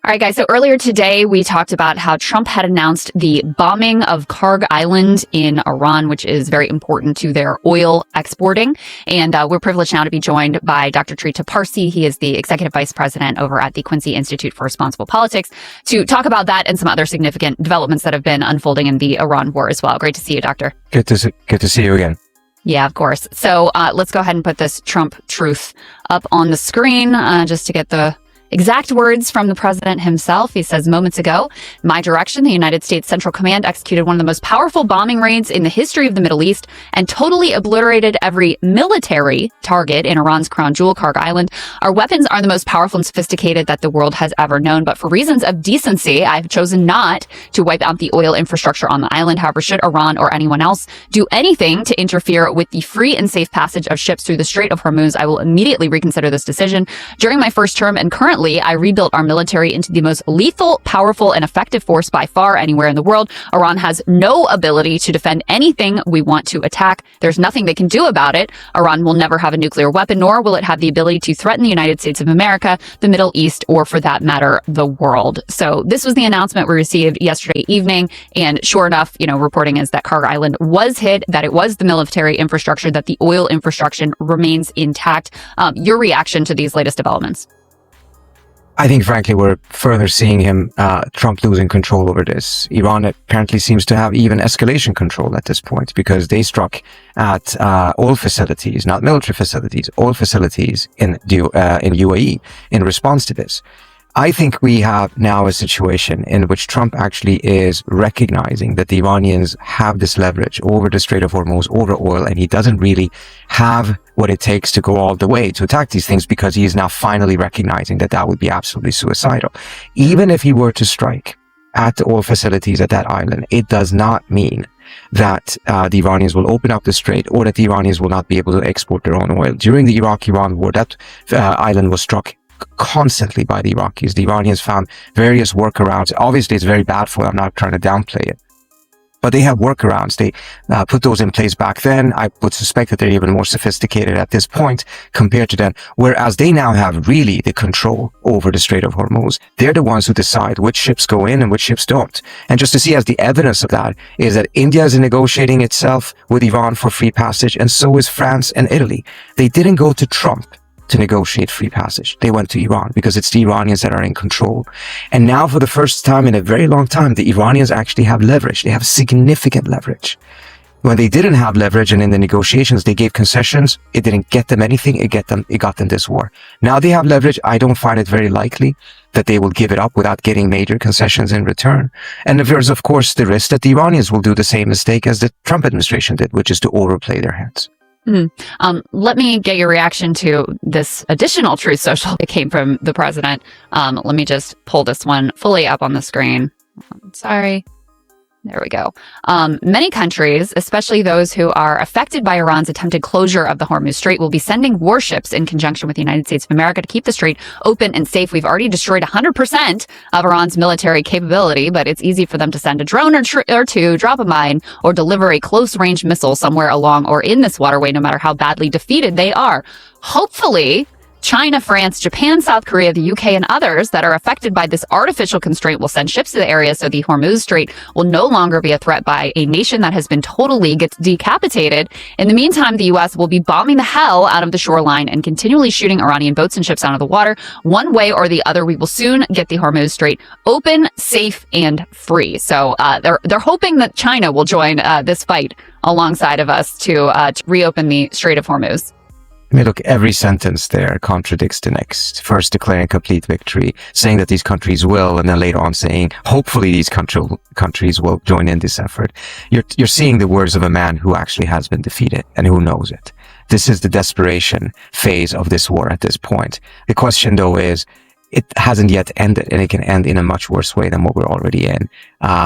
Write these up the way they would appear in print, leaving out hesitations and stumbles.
All right, guys. So earlier today, we talked about how Trump had announced the bombing of Karg Island in Iran, which is very important to their oil exporting. And we're privileged now to be joined by Dr. Trita Parsi. He is the executive vice president over at the Quincy Institute for Responsible Politics to talk about that and some other significant developments that have been unfolding in the Iran war as well. Great to see you, Doctor. Good to see you again. Yeah, of course. So let's go ahead and put this Trump truth up on the screen just to get the exact words from the president himself. He says, moments ago, my direction, the United States Central Command executed one of the most powerful bombing raids in the history of the Middle East and totally obliterated every military target in Iran's crown jewel, Karg Island. Our weapons are the most powerful and sophisticated that the world has ever known. But for reasons of decency, I've chosen not to wipe out the oil infrastructure on the island. However, should Iran or anyone else do anything to interfere with the free and safe passage of ships through the Strait of Hormuz, I will immediately reconsider this decision. During my first term and currently, I rebuilt our military into the most lethal, powerful, and effective force by far anywhere in the world. Iran has no ability to defend anything we want to attack. There's nothing they can do about it. Iran will never have a nuclear weapon, nor will it have the ability to threaten the United States of America, the Middle East, or for that matter, the world. So this was the announcement we received yesterday evening. And sure enough, reporting is that Karg Island was hit, that it was the military infrastructure, that the oil infrastructure remains intact. Your reaction to these latest developments? I think, frankly, we're further seeing Trump losing control over this. Iran apparently seems to have even escalation control at this point because they struck at oil facilities, not military facilities, oil facilities in UAE in response to this. I think we have now a situation in which Trump actually is recognizing that the Iranians have this leverage over the Strait of Hormuz, over oil, and he doesn't really have what it takes to go all the way to attack these things because he is now finally recognizing that that would be absolutely suicidal. Even if he were to strike at the oil facilities at that island, it does not mean that the Iranians will open up the strait or that the Iranians will not be able to export their own oil. During the Iraq-Iran war, that island was struck constantly by the Iraqis. The Iranians found various workarounds. Obviously, it's very bad for them. I'm not trying to downplay it. But they have workarounds. They put those in place back then. I would suspect that they're even more sophisticated at this point compared to then. Whereas they now have really the control over the Strait of Hormuz. They're the ones who decide which ships go in and which ships don't. And just to see as the evidence of that is that India is negotiating itself with Iran for free passage, and so is France and Italy. They didn't go to Trump to negotiate free passage. They went to Iran because it's the Iranians that are in control. And now for the first time in a very long time, the Iranians actually have leverage. They have significant leverage. When they didn't have leverage and in the negotiations, they gave concessions. It didn't get them anything. It got them this war. Now they have leverage. I don't find it very likely that they will give it up without getting major concessions in return. And there's, of course, the risk that the Iranians will do the same mistake as the Trump administration did, which is to overplay their hands. Let me get your reaction to this additional truth social that came from the president. Let me just pull this one fully up on the screen. Sorry. There we go. Many countries, especially those who are affected by Iran's attempted closure of the Hormuz Strait, will be sending warships in conjunction with the United States of America to keep the strait open and safe. We've already destroyed 100% of Iran's military capability, but it's easy for them to send a drone or two, drop a mine, or deliver a close-range missile somewhere along or in this waterway, no matter how badly defeated they are. Hopefully, China, France, Japan, South Korea, the UK, and others that are affected by this artificial constraint will send ships to the area so the Hormuz Strait will no longer be a threat by a nation that has been totally decapitated. In the meantime, the U.S. will be bombing the hell out of the shoreline and continually shooting Iranian boats and ships out of the water. One way or the other, we will soon get the Hormuz Strait open, safe, and free. So they're hoping that China will join this fight alongside of us to reopen the Strait of Hormuz. I mean, look, every sentence there contradicts the next. First declaring complete victory, saying that these countries will, and then later on saying, hopefully these countries will join in this effort. You're seeing the words of a man who actually has been defeated and who knows it. This is the desperation phase of this war at this point. The question, though, is, it hasn't yet ended, and it can end in a much worse way than what we're already in.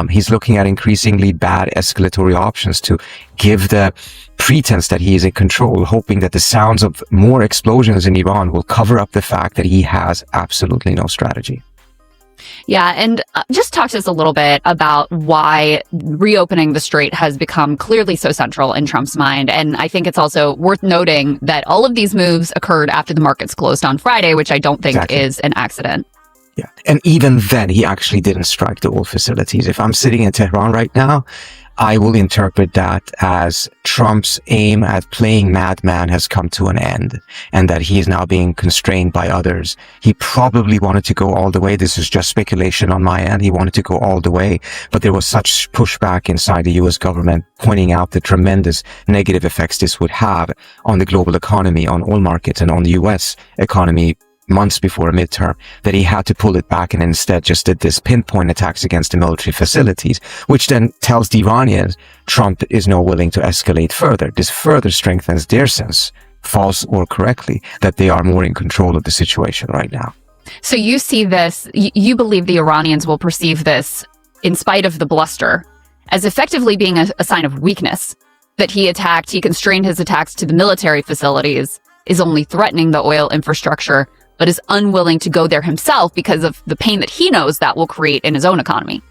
He's looking at increasingly bad escalatory options to give the pretense that he is in control, hoping that the sounds of more explosions in Iran will cover up the fact that he has absolutely no strategy. Yeah, and just talk to us a little bit about why reopening the strait has become clearly so central in Trump's mind. And I think it's also worth noting that all of these moves occurred after the markets closed on Friday, which I don't think is an accident. Yeah. And even then, he actually didn't strike the oil facilities. If I'm sitting in Tehran right now, I will interpret that as Trump's aim at playing madman has come to an end, and that he is now being constrained by others. He probably wanted to go all the way. This is just speculation on my end. He wanted to go all the way, but there was such pushback inside the US government pointing out the tremendous negative effects this would have on the global economy, on oil markets, and on the US economy months before a midterm, that he had to pull it back and instead just did this pinpoint attacks against the military facilities, which then tells the Iranians Trump is not willing to escalate further. This further strengthens their sense, false or correctly, that they are more in control of the situation right now. So you see this, you believe the Iranians will perceive this, in spite of the bluster, as effectively being a sign of weakness, that he constrained his attacks to the military facilities, is only threatening the oil infrastructure, but is unwilling to go there himself because of the pain that he knows that will create in his own economy.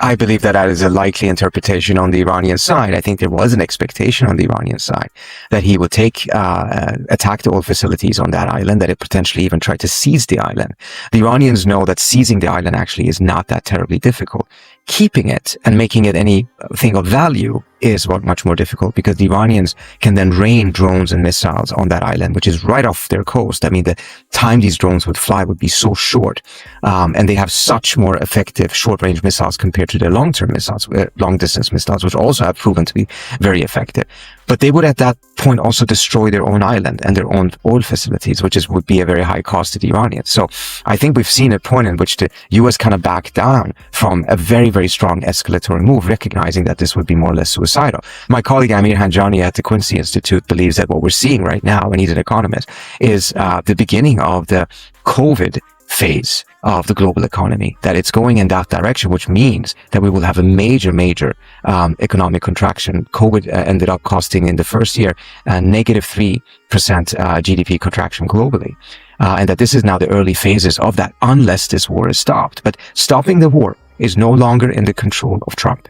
I believe that is a likely interpretation on the Iranian side. I think there was an expectation on the Iranian side that he would attack the oil facilities on that island, that it potentially even tried to seize the island. The Iranians know that seizing the island actually is not that terribly difficult. Keeping it and making it anything of value is much more difficult, because the Iranians can then rain drones and missiles on that island, which is right off their coast. I mean, the time these drones would fly would be so short, and they have such more effective short-range missiles compared to their long-term missiles, long-distance missiles, which also have proven to be very effective. But they would at that point also destroy their own island and their own oil facilities, which would be a very high cost to the Iranians. So I think we've seen a point in which the US kind of backed down from a very, very strong escalatory move, recognizing that this would be more or less suicidal. My colleague Amir Hanjani at the Quincy Institute believes that what we're seeing right now, and he's an economist, is the beginning of the COVID phase of the global economy, that it's going in that direction, which means that we will have a major economic contraction. COVID ended up costing in the first year negative 3% GDP contraction globally. And that this is now the early phases of that, unless this war is stopped. But stopping the war is no longer in the control of Trump.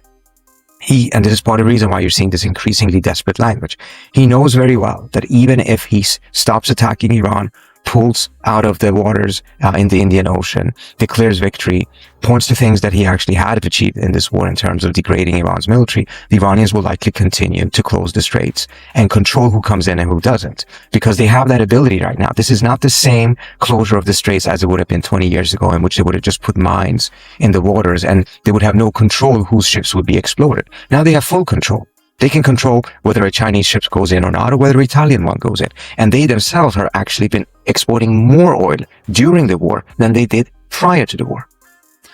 And this is part of the reason why you're seeing this increasingly desperate language. He knows very well that even if he stops attacking Iran, pulls out of the waters in the Indian Ocean, declares victory, points to things that he actually had achieved in this war in terms of degrading Iran's military, the Iranians will likely continue to close the straits and control who comes in and who doesn't, because they have that ability right now. This is not the same closure of the straits as it would have been 20 years ago, in which they would have just put mines in the waters and they would have no control whose ships would be exploded. Now they have full control. They can control whether a Chinese ship goes in or not, or whether an Italian one goes in. And they themselves are actually been exporting more oil during the war than they did prior to the war.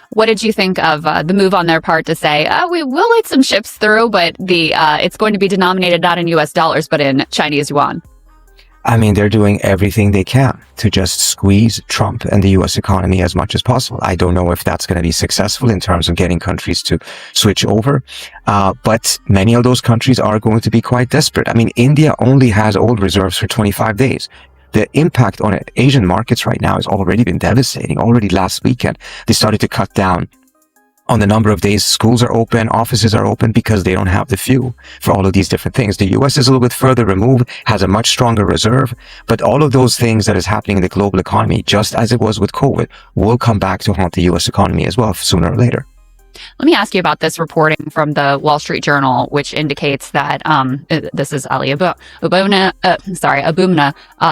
What did you think of the move on their part to say, we will let some ships through, but it's going to be denominated not in US dollars, but in Chinese yuan? I mean, they're doing everything they can to just squeeze Trump and the US economy as much as possible. I don't know if that's going to be successful in terms of getting countries to switch over. But many of those countries are going to be quite desperate. I mean, India only has oil reserves for 25 days. The impact on Asian markets right now has already been devastating. Already last weekend, they started to cut down on the number of days schools are open, offices are open, because they don't have the fuel for all of these different things. The US is a little bit further removed, has a much stronger reserve, but all of those things that is happening in the global economy, just as it was with COVID, will come back to haunt the US economy as well sooner or later. Let me ask you about this reporting from the Wall Street Journal, which indicates that this is Ali Abumna,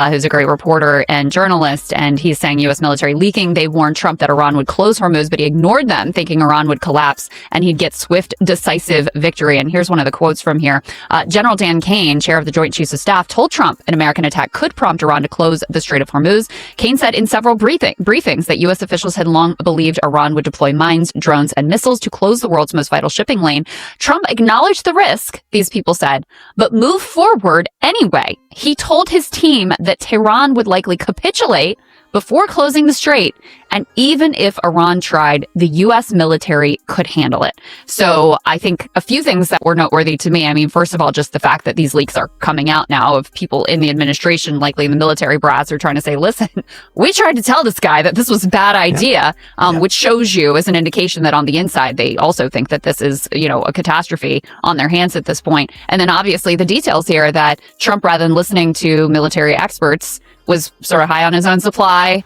who's a great reporter and journalist, and he's saying U.S. military leaking. They warned Trump that Iran would close Hormuz, but he ignored them, thinking Iran would collapse and he'd get swift, decisive victory. And here's one of the quotes from here. General Dan Kane, chair of the Joint Chiefs of Staff, told Trump an American attack could prompt Iran to close the Strait of Hormuz. Kane said in several briefings that U.S. officials had long believed Iran would deploy mines, drones, and missiles to close the world's most vital shipping lane. Trump acknowledged the risk, these people said, but moved forward anyway. He told his team that Tehran would likely capitulate before closing the strait, and even if Iran tried, the U.S. military could handle it. So I think a few things that were noteworthy to me. I mean, first of all, just the fact that these leaks are coming out now of people in the administration, likely in the military brass, are trying to say, listen, we tried to tell this guy that this was a bad idea, which shows you as an indication that on the inside, they also think that this is, a catastrophe on their hands at this point. And then obviously the details here that Trump, rather than listening to military experts, was sort of high on his own supply,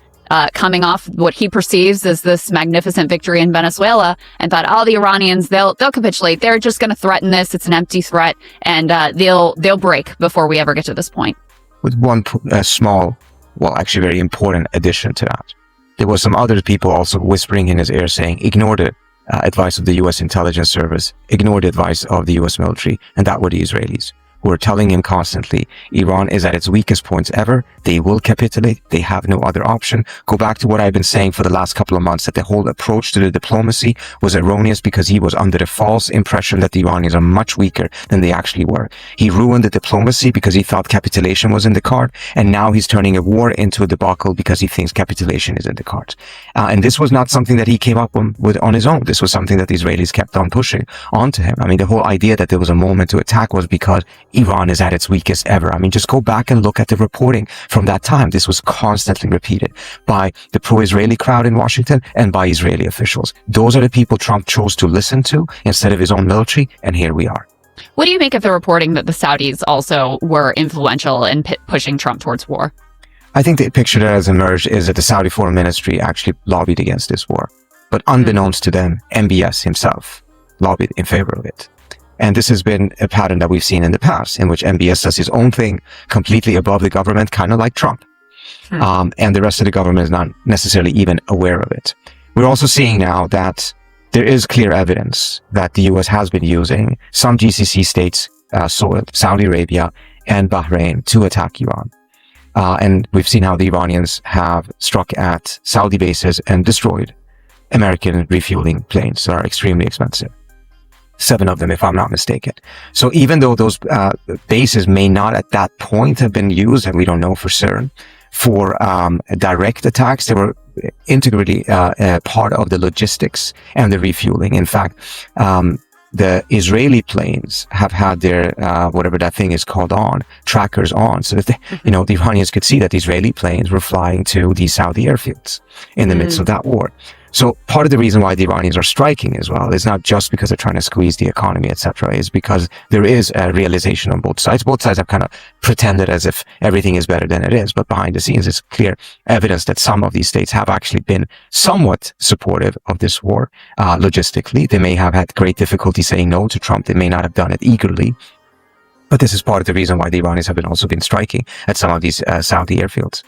coming off what he perceives as this magnificent victory in Venezuela, and thought, oh, the Iranians, they'll capitulate. They're just going to threaten this. It's an empty threat, and they'll break before we ever get to this point. With one small, well, actually very important addition to that. There were some other people also whispering in his ear saying, ignore the advice of the U.S. intelligence service, ignore the advice of the U.S. military, and that were the Israelis, who are telling him constantly, Iran is at its weakest points ever. They will capitulate. They have no other option. Go back to what I've been saying for the last couple of months, that the whole approach to the diplomacy was erroneous because he was under the false impression that the Iranians are much weaker than they actually were. He ruined the diplomacy because he thought capitulation was in the card, and now he's turning a war into a debacle because he thinks capitulation is in the cards. And this was not something that he came up with on his own. This was something that the Israelis kept on pushing onto him. I mean, the whole idea that there was a moment to attack was because Iran is at its weakest ever. I mean, just go back and look at the reporting from that time. This was constantly repeated by the pro-Israeli crowd in Washington and by Israeli officials. Those are the people Trump chose to listen to instead of his own military, and here we are. What do you make of the reporting that the Saudis also were influential in pushing Trump towards war? I think the picture that has emerged is that the Saudi Foreign Ministry actually lobbied against this war. But unbeknownst to them, MBS himself lobbied in favor of it. And this has been a pattern that we've seen in the past, in which MBS does his own thing completely above the government, kind of like Trump. And the rest of the government is not necessarily even aware of it. We're also seeing now that there is clear evidence that the U.S. has been using some GCC states' soil, Saudi Arabia and Bahrain, to attack Iran. And we've seen how the Iranians have struck at Saudi bases and destroyed American refueling planes that are extremely expensive. 7 of them, if I'm not mistaken. So even though those bases may not at that point have been used, and we don't know for certain, for direct attacks, they were integrally part of the logistics and the refueling. In fact, the Israeli planes have had their, whatever that thing is called trackers on, so that, the Iranians could see that the Israeli planes were flying to the Saudi airfields in the midst of that war. So part of the reason why the Iranians are striking as well is not just because they're trying to squeeze the economy, etc., is because there is a realization on both sides. Both sides have kind of pretended as if everything is better than it is, but behind the scenes it's clear evidence that some of these states have actually been somewhat supportive of this war logistically. They may have had great difficulty saying no to Trump. They may not have done it eagerly. But this is part of the reason why the Iranians have also been striking at some of these Saudi airfields.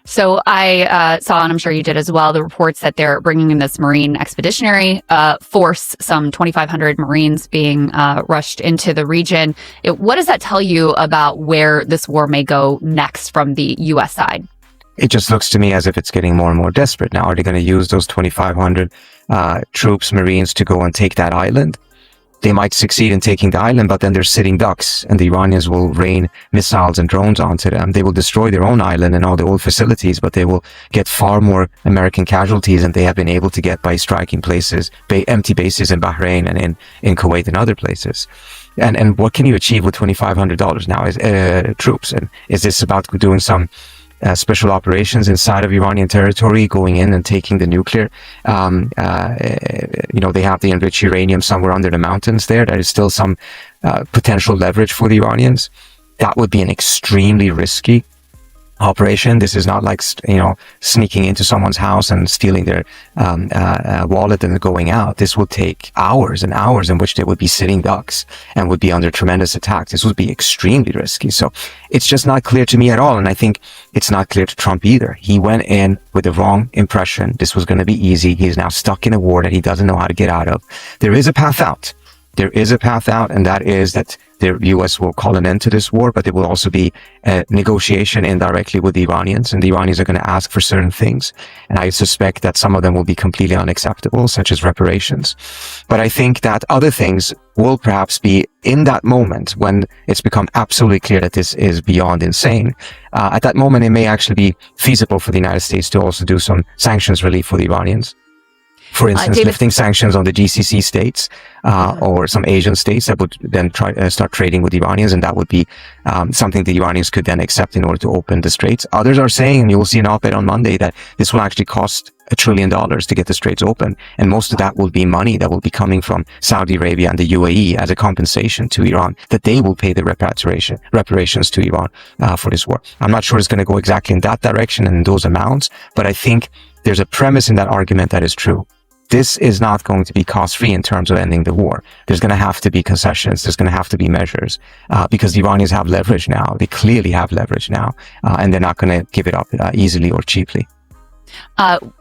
So I saw, and I'm sure you did as well, the reports that they're bringing in this Marine Expeditionary Force, some 2,500 Marines being rushed into the region. What does that tell you about where this war may go next from the U.S. side? It just looks to me as if it's getting more and more desperate now. Are they going to use those 2,500 troops, Marines, to go and take that island? They might succeed in taking the island, but then they're sitting ducks, and the Iranians will rain missiles and drones onto them. They will destroy their own island and all the old facilities, but they will get far more American casualties than they have been able to get by striking places, empty bases in Bahrain and in Kuwait and other places. And what can you achieve with $2,500 now is troops? And is this about doing some special operations inside of Iranian territory, going in and taking the nuclear? They have the enriched uranium somewhere under the mountains there. There is still some potential leverage for the Iranians. That would be an extremely risky operation. This is not like, sneaking into someone's house and stealing their wallet and going out. This will take hours and hours in which they would be sitting ducks and would be under tremendous attack. This would be extremely risky. So it's just not clear to me at all. And I think it's not clear to Trump either. He went in with the wrong impression. This was going to be easy. He's now stuck in a war that he doesn't know how to get out of. There is a path out. There is a path out, and that is that the U.S. will call an end to this war, but there will also be a negotiation indirectly with the Iranians, and the Iranians are going to ask for certain things. And I suspect that some of them will be completely unacceptable, such as reparations. But I think that other things will perhaps be in that moment when it's become absolutely clear that this is beyond insane. At that moment, it may actually be feasible for the United States to also do some sanctions relief for the Iranians. For instance, David, lifting sanctions on the GCC states or some Asian states that would then start trading with Iranians, and that would be something the Iranians could then accept in order to open the straits. Others are saying, and you will see an op-ed on Monday, that this will actually cost $1 trillion to get the straits open, and most of that will be money that will be coming from Saudi Arabia and the UAE as a compensation to Iran, that they will pay the reparations to Iran for this war. I'm not sure it's going to go exactly in that direction and in those amounts, but I think there's a premise in that argument that is true. This is not going to be cost-free in terms of ending the war. There's going to have to be concessions. There's going to have to be measures because the Iranians have leverage now. They clearly have leverage now, and they're not going to give it up easily or cheaply.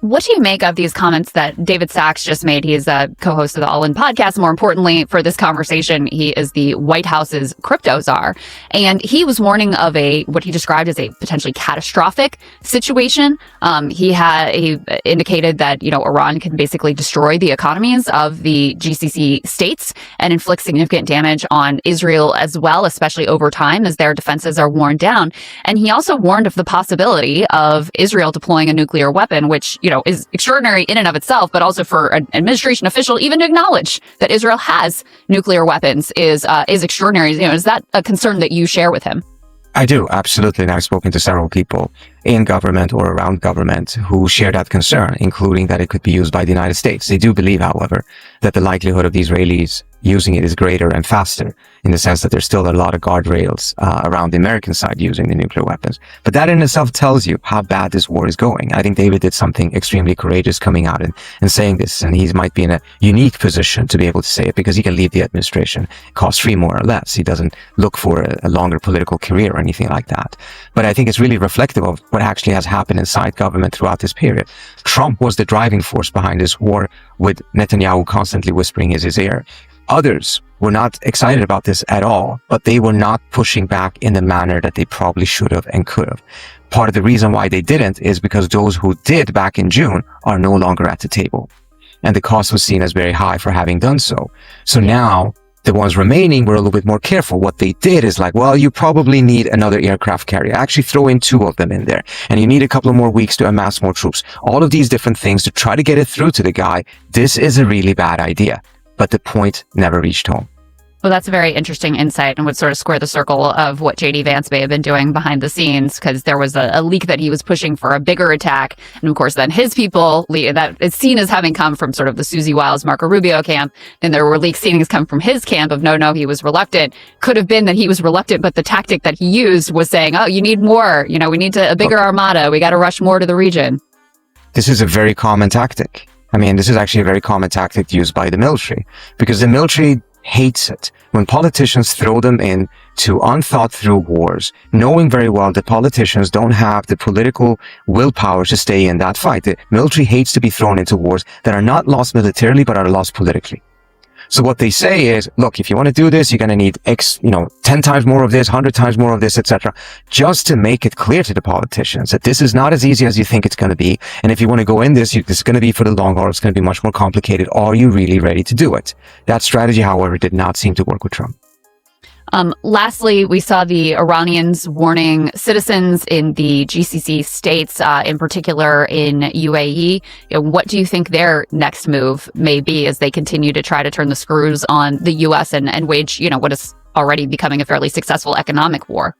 What do you make of these comments that David Sachs just made? He is a co-host of the All In podcast. More importantly, for this conversation, he is the White House's crypto czar. And he was warning of what he described as a potentially catastrophic situation. He indicated that, Iran can basically destroy the economies of the GCC states and inflict significant damage on Israel as well, especially over time as their defenses are worn down. And he also warned of the possibility of Israel deploying a nuclear weapon, which, is extraordinary in and of itself, but also for an administration official even to acknowledge that Israel has nuclear weapons is extraordinary. Is that a concern that you share with him? I do, absolutely. And I've spoken to several people in government or around government who share that concern, including that it could be used by the United States. They do believe, however, that the likelihood of the Israelis using it is greater and faster, in the sense that there's still a lot of guardrails around the American side using the nuclear weapons. But that in itself tells you how bad this war is going. I think David did something extremely courageous coming out and saying this, and he might be in a unique position to be able to say it because he can leave the administration cost-free more or less. He doesn't look for a longer political career or anything like that. But I think it's really reflective of what actually has happened inside government throughout this period. Trump was the driving force behind this war, with Netanyahu constantly whispering in his ear. Others were not excited about this at all, but they were not pushing back in the manner that they probably should have and could have. Part of the reason why they didn't is because those who did back in June are no longer at the table. And the cost was seen as very high for having done so. So now the ones remaining were a little bit more careful. What they did is like, well, you probably need another aircraft carrier. Actually throw in 2 of them in there. And you need a couple of more weeks to amass more troops. All of these different things to try to get it through to the guy. This is a really bad idea. But the point never reached home. Well, that's a very interesting insight and would sort of square the circle of what J.D. Vance may have been doing behind the scenes, because there was a leak that he was pushing for a bigger attack. And of course, then his people, that is seen as having come from sort of the Susie Wiles, Marco Rubio camp. Then there were leaks seen as come from his camp of no, he was reluctant. Could have been that he was reluctant, but the tactic that he used was saying, oh, you need more. We need a bigger armada. We got to rush more to the region. This is a very common tactic. I mean, this is actually a very common tactic used by the military, because the military hates it when politicians throw them in to unthought through wars, knowing very well that politicians don't have the political willpower to stay in that fight. The military hates to be thrown into wars that are not lost militarily, but are lost politically. So what they say is, look, if you want to do this, you're going to need 10 times more of this, 100 times more of this, etc. Just to make it clear to the politicians that this is not as easy as you think it's going to be. And if you want to go in this is going to be for the long haul. It's going to be much more complicated. Are you really ready to do it? That strategy, however, did not seem to work with Trump. Lastly, we saw the Iranians warning citizens in the GCC states, in particular in UAE. What do you think their next move may be as they continue to try to turn the screws on the U.S. and wage, what is already becoming a fairly successful economic war?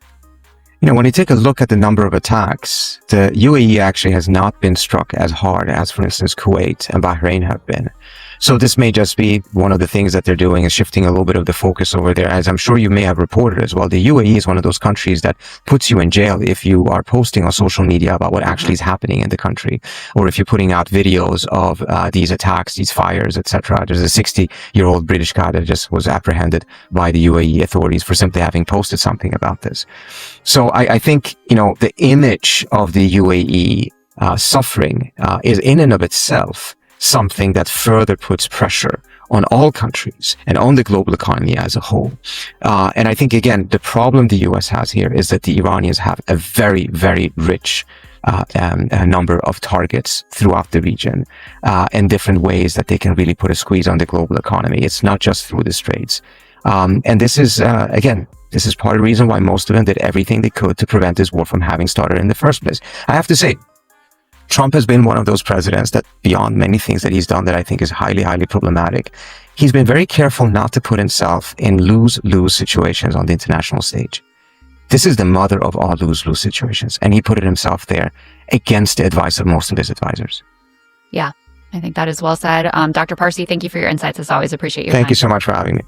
When you take a look at the number of attacks, the UAE actually has not been struck as hard as, for instance, Kuwait and Bahrain have been. So this may just be one of the things that they're doing, is shifting a little bit of the focus over there. As I'm sure you may have reported as well, the UAE is one of those countries that puts you in jail if you are posting on social media about what actually is happening in the country, or if you're putting out videos of these attacks, these fires, etc. There's a 60-year-old British guy that just was apprehended by the UAE authorities for simply having posted something about this. So I think, the image of the UAE suffering is in and of itself something that further puts pressure on all countries and on the global economy as a whole. And I think, again, the problem the US has here is that the Iranians have a very, very rich a number of targets throughout the region, and different ways that they can really put a squeeze on the global economy. It's not just through the straits. And this is, again, this is part of the reason why most of them did everything they could to prevent this war from having started in the first place. I have to say, Trump has been one of those presidents that, beyond many things that he's done that I think is highly, highly problematic, he's been very careful not to put himself in lose-lose situations on the international stage. This is the mother of all lose-lose situations, and he put it himself there against the advice of most of his advisors. Yeah, I think that is well said. Dr. Parsi, thank you for your insights. As always, appreciate your time. Thank you so much for having me.